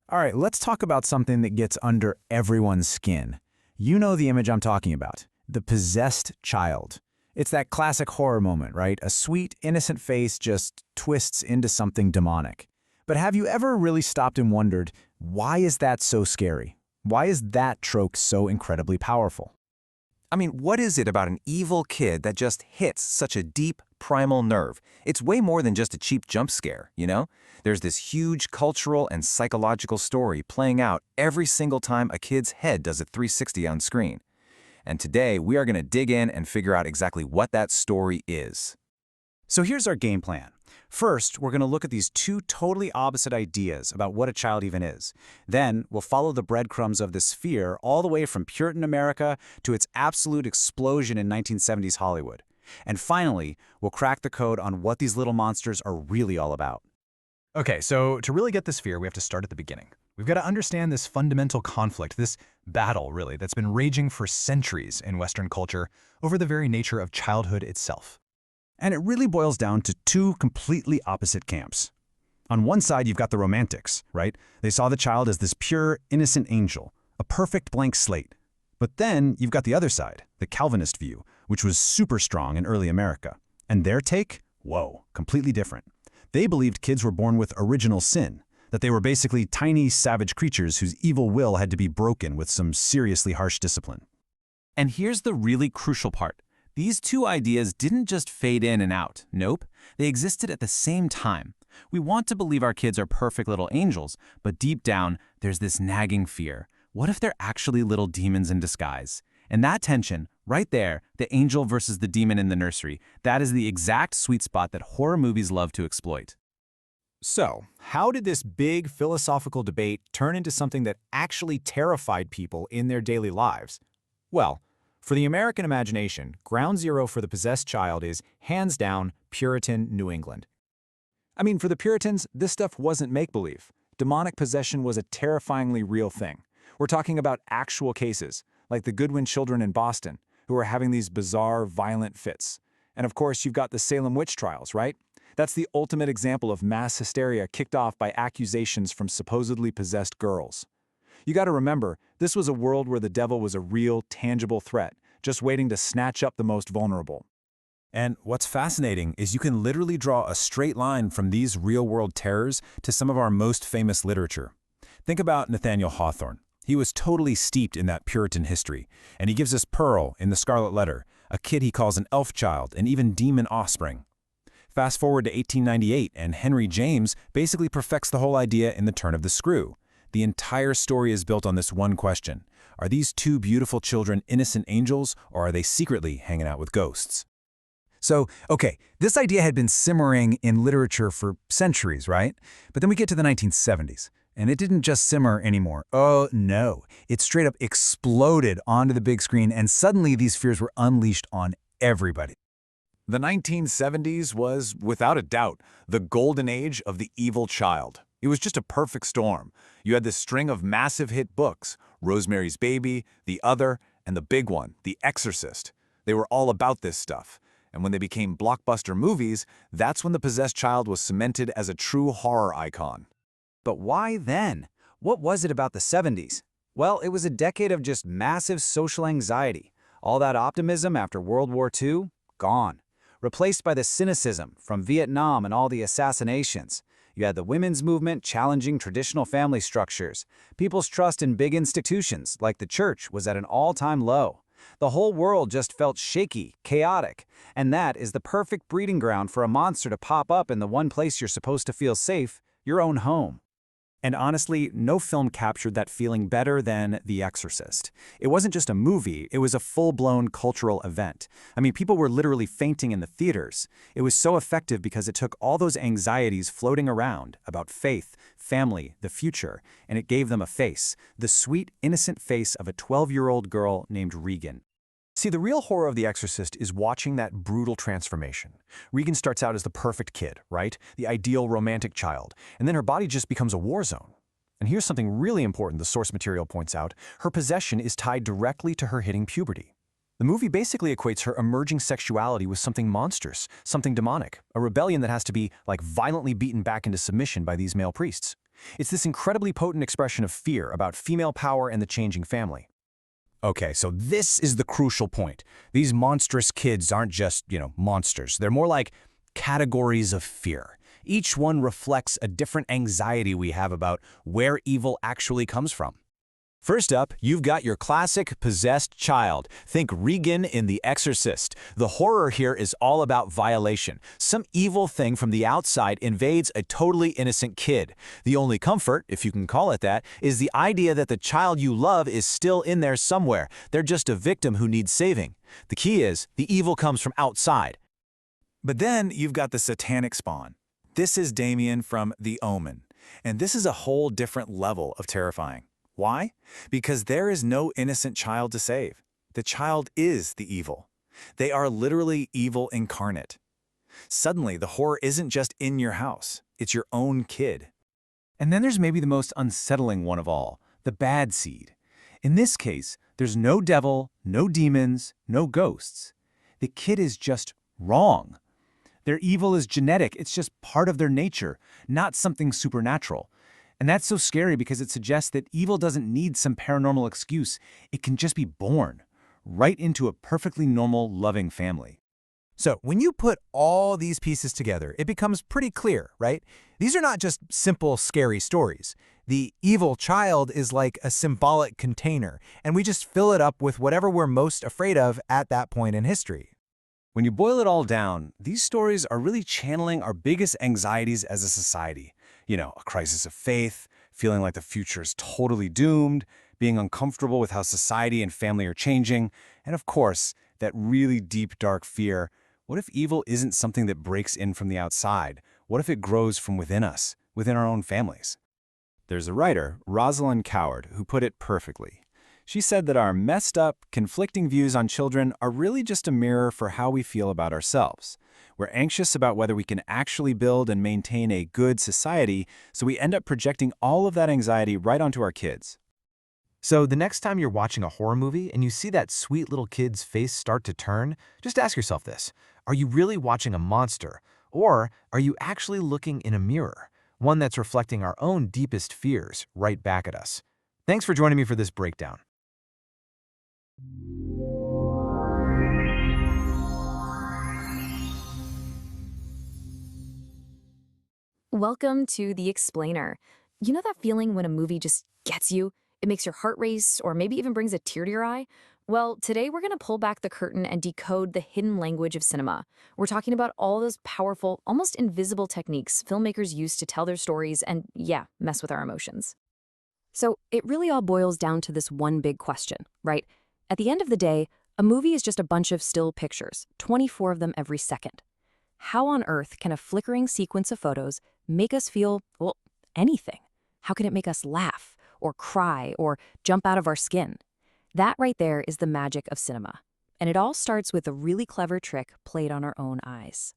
All right, let's talk about something that gets under everyone's skin. You know the image I'm talking about, the possessed child. It's that classic horror moment, right? A sweet, innocent face just twists into something demonic. But have you ever really stopped and wondered, why is that so scary? Why is that trope so incredibly powerful? I mean, what is it about an evil kid that just hits such a deep, primal nerve? It's way more than just a cheap jump scare, you know? There's this huge cultural and psychological story playing out every single time a kid's head does a 360 on screen. And today, we are going to dig in and figure out exactly what that story is. So here's our game plan. First, we're going to look at these two totally opposite ideas about what a child even is. Then, we'll follow the breadcrumbs of this fear all the way from Puritan America to its absolute explosion in 1970s Hollywood. And finally, we'll crack the code on what these little monsters are really all about. Okay, so to really get this fear, we have to start at the beginning. We've got to understand this fundamental conflict, this battle, really, that's been raging for centuries in Western culture over the very nature of childhood itself. And it really boils down to two completely opposite camps. On one side, you've got the romantics, right? They saw the child as this pure, innocent angel, a perfect blank slate. But then you've got the other side, the Calvinist view, which was super strong in early America. And their take? Whoa, completely different. They believed kids were born with original sin, that they were basically tiny, savage creatures whose evil will had to be broken with some seriously harsh discipline. And here's the really crucial part. These two ideas didn't just fade in and out. Nope, they existed at the same time. We want to believe our kids are perfect little angels, but deep down, there's this nagging fear. What if they're actually little demons in disguise? And that tension, right there, the angel versus the demon in the nursery, that is the exact sweet spot that horror movies love to exploit. So, how did this big philosophical debate turn into something that actually terrified people in their daily lives? Well, for the American imagination, ground zero for the possessed child is, hands down, Puritan New England. I mean, for the Puritans, this stuff wasn't make-believe. Demonic possession was a terrifyingly real thing. We're talking about actual cases, like the Goodwin children in Boston, who were having these bizarre, violent fits. And of course, you've got the Salem witch trials, right? That's the ultimate example of mass hysteria kicked off by accusations from supposedly possessed girls. You gotta remember, this was a world where the devil was a real, tangible threat, just waiting to snatch up the most vulnerable. And what's fascinating is you can literally draw a straight line from these real-world terrors to some of our most famous literature. Think about Nathaniel Hawthorne. He was totally steeped in that Puritan history, and he gives us Pearl in The Scarlet Letter, a kid he calls an elf child and even demon offspring. Fast forward to 1898, and Henry James basically perfects the whole idea in The Turn of the Screw. The entire story is built on this one question. Are these two beautiful children innocent angels, or are they secretly hanging out with ghosts? So, okay, this idea had been simmering in literature for centuries, right? But then we get to the 1970s, and it didn't just simmer anymore. Oh, no. It straight up exploded onto the big screen, and suddenly these fears were unleashed on everybody. The 1970s was, without a doubt, the golden age of the evil child. It was just a perfect storm. You had this string of massive hit books, Rosemary's Baby, The Other, and the big one, The Exorcist. They were all about this stuff. And when they became blockbuster movies, that's when the possessed child was cemented as a true horror icon. But why then? What was it about the 70s? Well, it was a decade of just massive social anxiety. All that optimism after World War II, gone. Replaced by the cynicism from Vietnam and all the assassinations. You had the women's movement challenging traditional family structures. People's trust in big institutions, like the church, was at an all-time low. The whole world just felt shaky, chaotic, and that is the perfect breeding ground for a monster to pop up in the one place you're supposed to feel safe, your own home. And honestly, no film captured that feeling better than The Exorcist. It wasn't just a movie, it was a full-blown cultural event. I mean, people were literally fainting in the theaters. It was so effective because it took all those anxieties floating around about faith, family, the future, and it gave them a face, the sweet, innocent face of a 12-year-old girl named Regan. See, the real horror of The Exorcist is watching that brutal transformation. Regan starts out as the perfect kid, right? The ideal romantic child. And then her body just becomes a war zone. And here's something really important the source material points out. Her possession is tied directly to her hitting puberty. The movie basically equates her emerging sexuality with something monstrous, something demonic, a rebellion that has to be, like, violently beaten back into submission by these male priests. It's this incredibly potent expression of fear about female power and the changing family. Okay, so this is the crucial point. These monstrous kids aren't just, monsters. They're more like categories of fear. Each one reflects a different anxiety we have about where evil actually comes from. First up, you've got your classic possessed child. Think Regan in The Exorcist. The horror here is all about violation. Some evil thing from the outside invades a totally innocent kid. The only comfort, if you can call it that, is the idea that the child you love is still in there somewhere. They're just a victim who needs saving. The key is, the evil comes from outside. But then you've got the satanic spawn. This is Damien from The Omen. And this is a whole different level of terrifying. Why? Because there is no innocent child to save. The child is the evil. They are literally evil incarnate. Suddenly, the horror isn't just in your house. It's your own kid. And then there's maybe the most unsettling one of all, the bad seed. In this case, there's no devil, no demons, no ghosts. The kid is just wrong. Their evil is genetic. It's just part of their nature, not something supernatural. And that's so scary because it suggests that evil doesn't need some paranormal excuse. It can just be born right into a perfectly normal, loving family. So when you put all these pieces together, it becomes pretty clear, right? These are not just simple, scary stories. The evil child is like a symbolic container, and we just fill it up with whatever we're most afraid of at that point in history. When you boil it all down, these stories are really channeling our biggest anxieties as a society. A crisis of faith, feeling like the future is totally doomed, being uncomfortable with how society and family are changing, and of course, that really deep, dark fear. What if evil isn't something that breaks in from the outside? What if it grows from within us, within our own families? There's a writer, Rosalind Coward, who put it perfectly. She said that our messed up, conflicting views on children are really just a mirror for how we feel about ourselves. We're anxious about whether we can actually build and maintain a good society, so we end up projecting all of that anxiety right onto our kids. So the next time you're watching a horror movie and you see that sweet little kid's face start to turn, just ask yourself this. Are you really watching a monster? Or are you actually looking in a mirror? One that's reflecting our own deepest fears right back at us. Thanks for joining me for this breakdown. Welcome to The Explainer. You know that feeling when a movie just gets you? It makes your heart race or maybe even brings a tear to your eye? Well, today we're going to pull back the curtain and decode the hidden language of cinema. We're talking about all those powerful, almost invisible techniques filmmakers use to tell their stories and, yeah, mess with our emotions. So it really all boils down to this one big question, right? At the end of the day, a movie is just a bunch of still pictures, 24 of them every second. How on earth can a flickering sequence of photos make us feel, well, anything? How can it make us laugh, or cry, or jump out of our skin? That right there is the magic of cinema. And it all starts with a really clever trick played on our own eyes.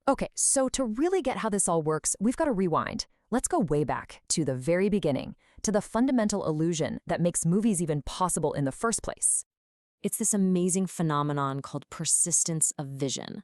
Okay, so to really get how this all works, we've got to rewind. Let's go way back to the very beginning, to the fundamental illusion that makes movies even possible in the first place. It's this amazing phenomenon called persistence of vision.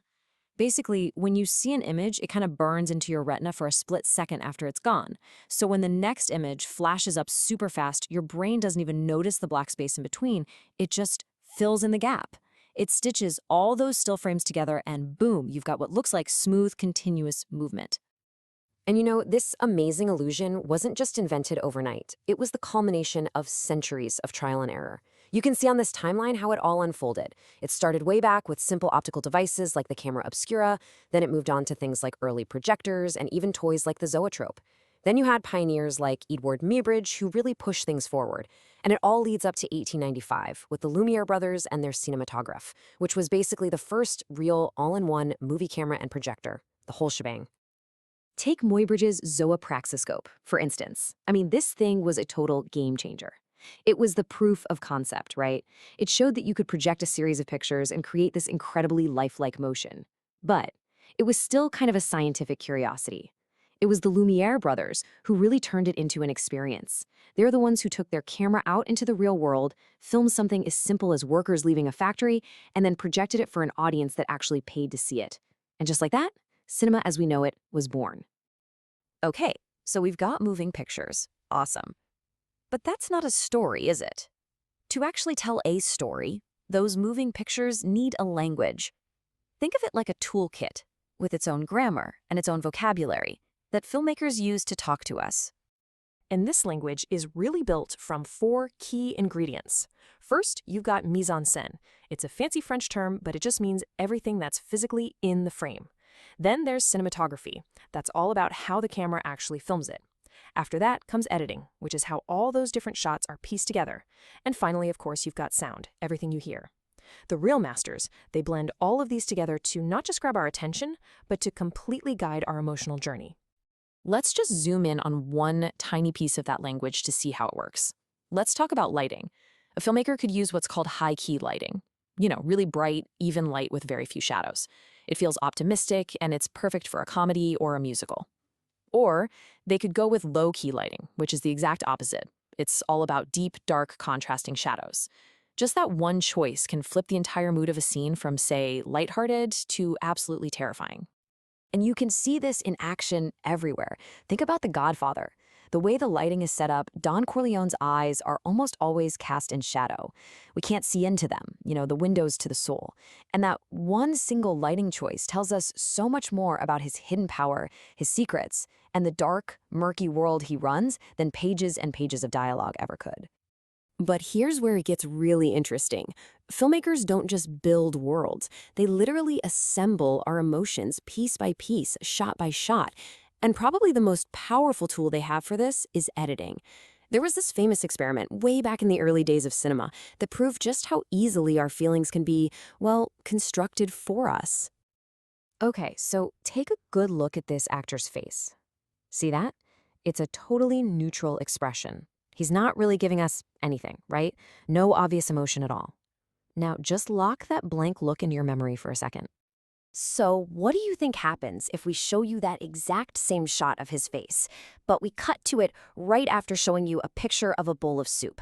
Basically, when you see an image, it kind of burns into your retina for a split second after it's gone. So when the next image flashes up super fast, your brain doesn't even notice the black space in between. It just fills in the gap. It stitches all those still frames together and boom, you've got what looks like smooth, continuous movement. And you know, this amazing illusion wasn't just invented overnight. It was the culmination of centuries of trial and error. You can see on this timeline how it all unfolded. It started way back with simple optical devices like the camera obscura, then it moved on to things like early projectors and even toys like the zoetrope. Then you had pioneers like Edward Muybridge who really pushed things forward. And it all leads up to 1895 with the Lumiere brothers and their cinematograph, which was basically the first real all-in-one movie camera and projector, the whole shebang. Take Muybridge's zoopraxiscope, for instance. I mean, this thing was a total game changer. It was the proof of concept, right? It showed that you could project a series of pictures and create this incredibly lifelike motion. But it was still kind of a scientific curiosity. It was the Lumiere brothers who really turned it into an experience. They're the ones who took their camera out into the real world, filmed something as simple as workers leaving a factory, and then projected it for an audience that actually paid to see it. And just like that, cinema as we know it was born. Okay, So we've got moving pictures. Awesome. But that's not a story, is it? To actually tell a story, those moving pictures need a language. Think of it like a toolkit, with its own grammar and its own vocabulary, that filmmakers use to talk to us. And this language is really built from 4 key ingredients. First, you've got mise en scène. It's a fancy French term, but it just means everything that's physically in the frame. Then there's cinematography. That's all about how the camera actually films it. After that comes editing, which is how all those different shots are pieced together. And finally, of course, you've got sound, everything you hear. The real masters, they blend all of these together to not just grab our attention, but to completely guide our emotional journey. Let's just zoom in on one tiny piece of that language to see how it works. Let's talk about lighting. A filmmaker could use what's called high-key lighting. Really bright, even light with very few shadows. It feels optimistic, and it's perfect for a comedy or a musical. Or they could go with low-key lighting, which is the exact opposite. It's all about deep, dark, contrasting shadows. Just that one choice can flip the entire mood of a scene from, say, lighthearted to absolutely terrifying. And you can see this in action everywhere. Think about The Godfather. The way the lighting is set up, Don Corleone's eyes are almost always cast in shadow. We can't see into them, the windows to the soul. And that one single lighting choice tells us so much more about his hidden power, his secrets, and the dark, murky world he runs than pages and pages of dialogue ever could. But here's where it gets really interesting. Filmmakers don't just build worlds. They literally assemble our emotions piece by piece, shot by shot. And probably the most powerful tool they have for this is editing. There was this famous experiment way back in the early days of cinema that proved just how easily our feelings can be, constructed for us. Okay, so take a good look at this actor's face. See that? It's a totally neutral expression. He's not really giving us anything, right? No obvious emotion at all. Now, just lock that blank look into your memory for a second. So what do you think happens if we show you that exact same shot of his face, but we cut to it right after showing you a picture of a bowl of soup?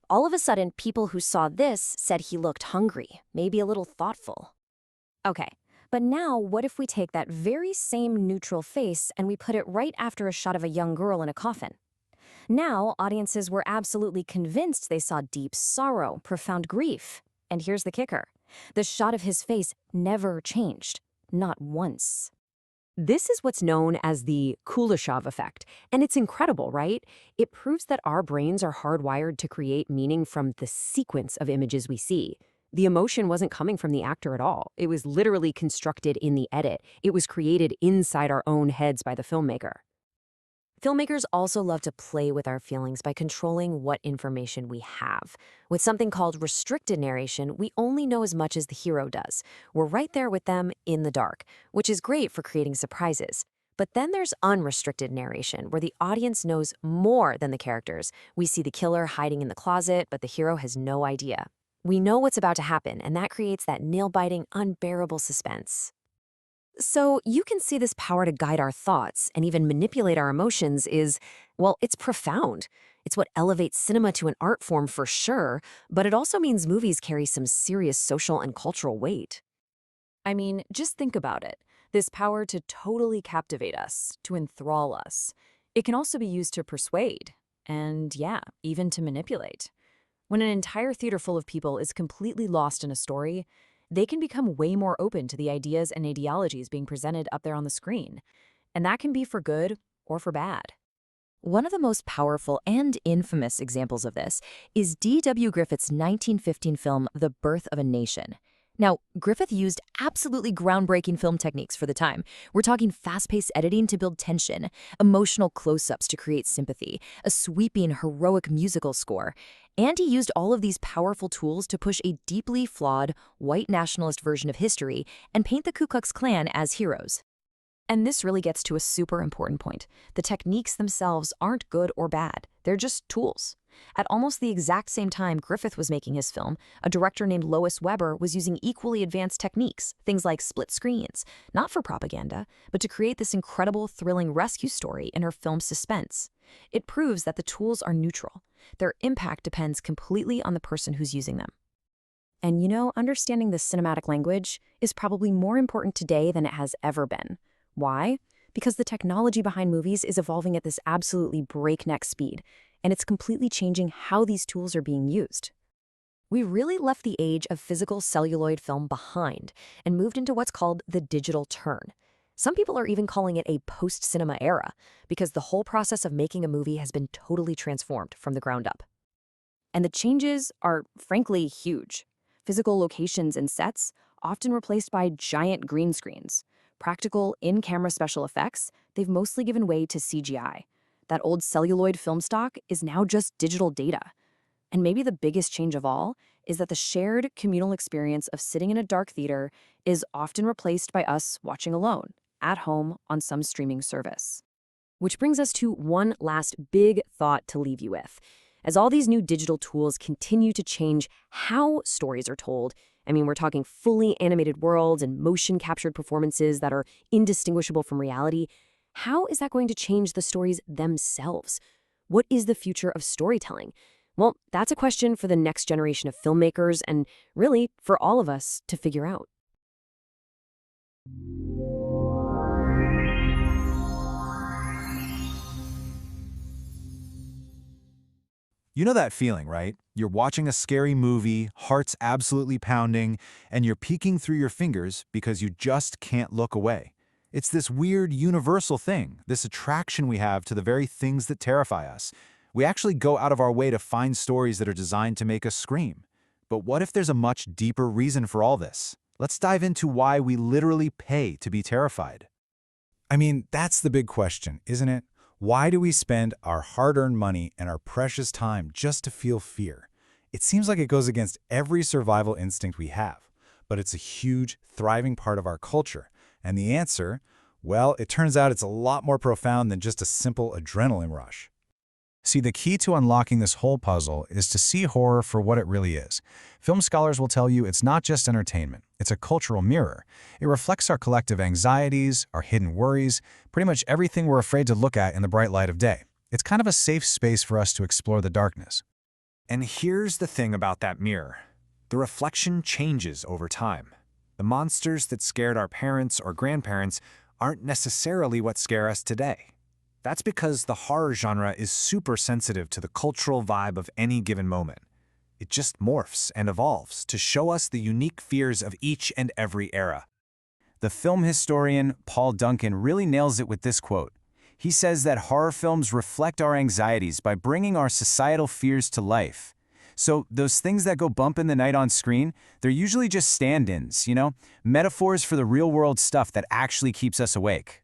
All of a sudden, people who saw this said he looked hungry, maybe a little thoughtful. Okay, but now what if we take that very same neutral face and we put it right after a shot of a young girl in a coffin? Now, audiences were absolutely convinced they saw deep sorrow, profound grief. And here's the kicker. The shot of his face never changed. Not once. This is what's known as the Kuleshov effect, and it's incredible, right? It proves that our brains are hardwired to create meaning from the sequence of images we see. The emotion wasn't coming from the actor at all. It was literally constructed in the edit. It was created inside our own heads by the filmmaker. Filmmakers also love to play with our feelings by controlling what information we have. With something called restricted narration, we only know as much as the hero does. We're right there with them in the dark, which is great for creating surprises. But then there's unrestricted narration, where the audience knows more than the characters. We see the killer hiding in the closet, but the hero has no idea. We know what's about to happen, and that creates that nail-biting, unbearable suspense. So you can see this power to guide our thoughts and even manipulate our emotions it's profound. It's what elevates cinema to an art form for sure, but it also means movies carry some serious social and cultural weight. I mean, just think about it. This power to totally captivate us, to enthrall us. It can also be used to persuade, and even to manipulate. When an entire theater full of people is completely lost in a story, they can become way more open to the ideas and ideologies being presented up there on the screen. And that can be for good or for bad. One of the most powerful and infamous examples of this is D.W. Griffith's 1915 film, The Birth of a Nation. Now, Griffith used absolutely groundbreaking film techniques for the time. We're talking fast-paced editing to build tension, emotional close-ups to create sympathy, a sweeping, heroic musical score. And he used all of these powerful tools to push a deeply flawed, white nationalist version of history and paint the Ku Klux Klan as heroes. And this really gets to a super important point. The techniques themselves aren't good or bad. They're just tools. At almost the exact same time Griffith was making his film, a director named Lois Weber was using equally advanced techniques, things like split screens, not for propaganda, but to create this incredible, thrilling rescue story in her film's suspense. It proves that the tools are neutral. Their impact depends completely on the person who's using them. And understanding the cinematic language is probably more important today than it has ever been. Why? because the technology behind movies is evolving at this absolutely breakneck speed, and it's completely changing how these tools are being used. We really left the age of physical celluloid film behind and moved into what's called the digital turn. Some people are even calling it a post-cinema era, because the whole process of making a movie has been totally transformed from the ground up. And the changes are, frankly, huge. Physical locations and sets, often replaced by giant green screens. Practical, in-camera special effects, they've mostly given way to CGI. That old celluloid film stock is now just digital data. And maybe the biggest change of all is that the shared communal experience of sitting in a dark theater is often replaced by us watching alone, at home on some streaming service. Which brings us to one last big thought to leave you with. As all these new digital tools continue to change how stories are told, I mean, we're talking fully animated worlds and motion-captured performances that are indistinguishable from reality, how is that going to change the stories themselves? What is the future of storytelling? Well, that's a question for the next generation of filmmakers and really for all of us to figure out. You know that feeling, right? You're watching a scary movie, heart's absolutely pounding, and you're peeking through your fingers because you just can't look away. It's this weird universal thing, this attraction we have to the very things that terrify us. We actually go out of our way to find stories that are designed to make us scream. But what if there's a much deeper reason for all this? Let's dive into why we literally pay to be terrified. I mean, that's the big question, isn't it? Why do we spend our hard-earned money and our precious time just to feel fear? It seems like it goes against every survival instinct we have, but it's a huge, thriving part of our culture. And the answer, well, it turns out it's a lot more profound than just a simple adrenaline rush. See, the key to unlocking this whole puzzle is to see horror for what it really is. Film scholars will tell you it's not just entertainment, it's a cultural mirror. It reflects our collective anxieties, our hidden worries, pretty much everything we're afraid to look at in the bright light of day. It's kind of a safe space for us to explore the darkness. And here's the thing about that mirror. The reflection changes over time. The monsters that scared our parents or grandparents aren't necessarily what scare us today. That's because the horror genre is super sensitive to the cultural vibe of any given moment. It just morphs and evolves to show us the unique fears of each and every era. The film historian Paul Duncan really nails it with this quote. He says that horror films reflect our anxieties by bringing our societal fears to life. So those things that go bump in the night on screen, they're usually just stand-ins, metaphors for the real-world stuff that actually keeps us awake.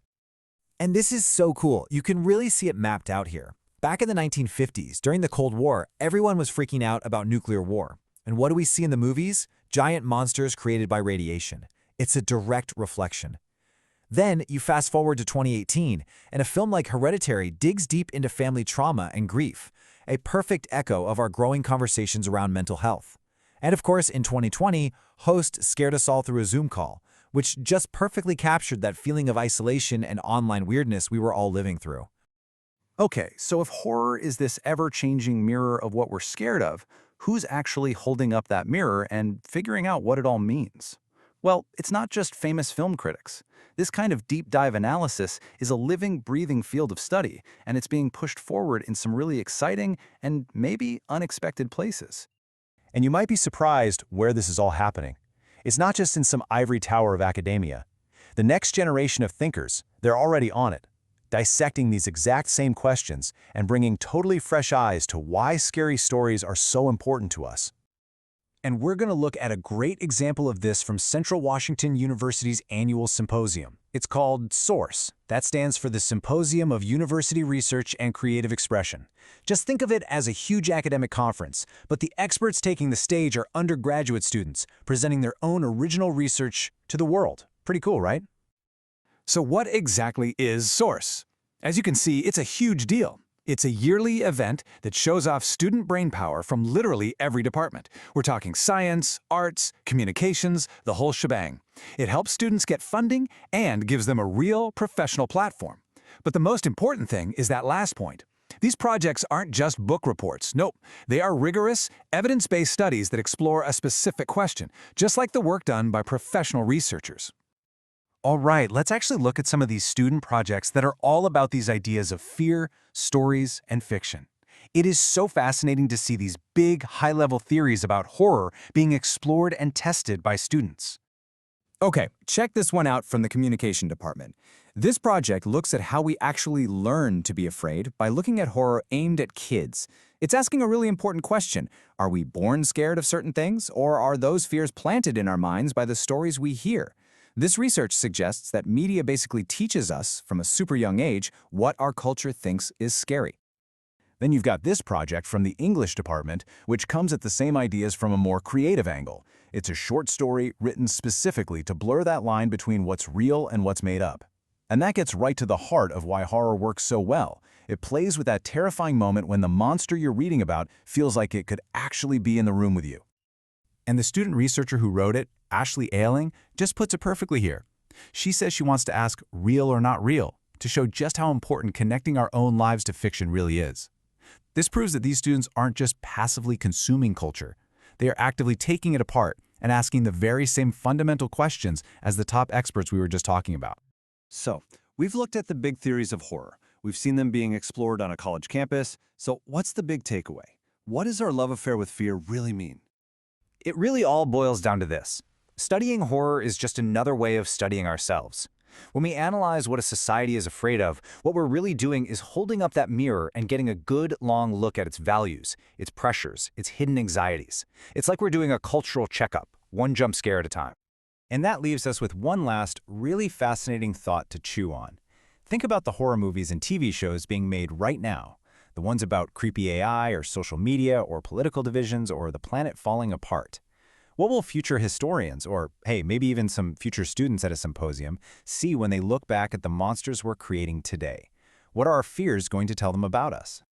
And this is so cool. You can really see it mapped out here. Back in the 1950s, during the Cold War, everyone was freaking out about nuclear war. And what do we see in the movies? Giant monsters created by radiation. It's a direct reflection. Then you fast forward to 2018, and a film like Hereditary digs deep into family trauma and grief, a perfect echo of our growing conversations around mental health. And of course, in 2020, Host scared us all through a Zoom call, which just perfectly captured that feeling of isolation and online weirdness we were all living through. Okay, so if horror is this ever-changing mirror of what we're scared of, who's actually holding up that mirror and figuring out what it all means? Well, it's not just famous film critics. This kind of deep dive analysis is a living, breathing field of study, and it's being pushed forward in some really exciting and maybe unexpected places. And you might be surprised where this is all happening. It's not just in some ivory tower of academia. The next generation of thinkers, they're already on it, dissecting these exact same questions and bringing totally fresh eyes to why scary stories are so important to us. And we're going to look at a great example of this from Central Washington University's annual symposium. It's called SOURCE. That stands for the Symposium of University Research and Creative Expression. Just think of it as a huge academic conference, but the experts taking the stage are undergraduate students, presenting their own original research to the world. Pretty cool, right? So what exactly is SOURCE? As you can see, it's a huge deal. It's a yearly event that shows off student brainpower from literally every department. We're talking science, arts, communications, the whole shebang. It helps students get funding and gives them a real professional platform. But the most important thing is that last point. These projects aren't just book reports. Nope, they are rigorous, evidence-based studies that explore a specific question, just like the work done by professional researchers. All right, let's actually look at some of these student projects that are all about these ideas of fear, stories, and fiction. It is so fascinating to see these big, high-level theories about horror being explored and tested by students. Okay, check this one out from the communication department. This project looks at how we actually learn to be afraid by looking at horror aimed at kids. It's asking a really important question. Are we born scared of certain things, or are those fears planted in our minds by the stories we hear? This research suggests that media basically teaches us, from a super young age, what our culture thinks is scary. Then you've got this project from the English department, which comes at the same ideas from a more creative angle. It's a short story written specifically to blur that line between what's real and what's made up. And that gets right to the heart of why horror works so well. It plays with that terrifying moment when the monster you're reading about feels like it could actually be in the room with you. And the student researcher who wrote it, Ashley Ayling, just puts it perfectly here. She says she wants to ask real or not real, to show just how important connecting our own lives to fiction really is. This proves that these students aren't just passively consuming culture. They are actively taking it apart and asking the very same fundamental questions as the top experts we were just talking about. So, we've looked at the big theories of horror. We've seen them being explored on a college campus. So, what's the big takeaway? What does our love affair with fear really mean? It really all boils down to this. Studying horror is just another way of studying ourselves. When we analyze what a society is afraid of, what we're really doing is holding up that mirror and getting a good, long look at its values, its pressures, its hidden anxieties. It's like we're doing a cultural checkup, one jump scare at a time. And that leaves us with one last, really fascinating thought to chew on. Think about the horror movies and TV shows being made right now. The ones about creepy AI or social media or political divisions or the planet falling apart. What will future historians, or hey, maybe even some future students at a symposium, see when they look back at the monsters we're creating today? What are our fears going to tell them about us?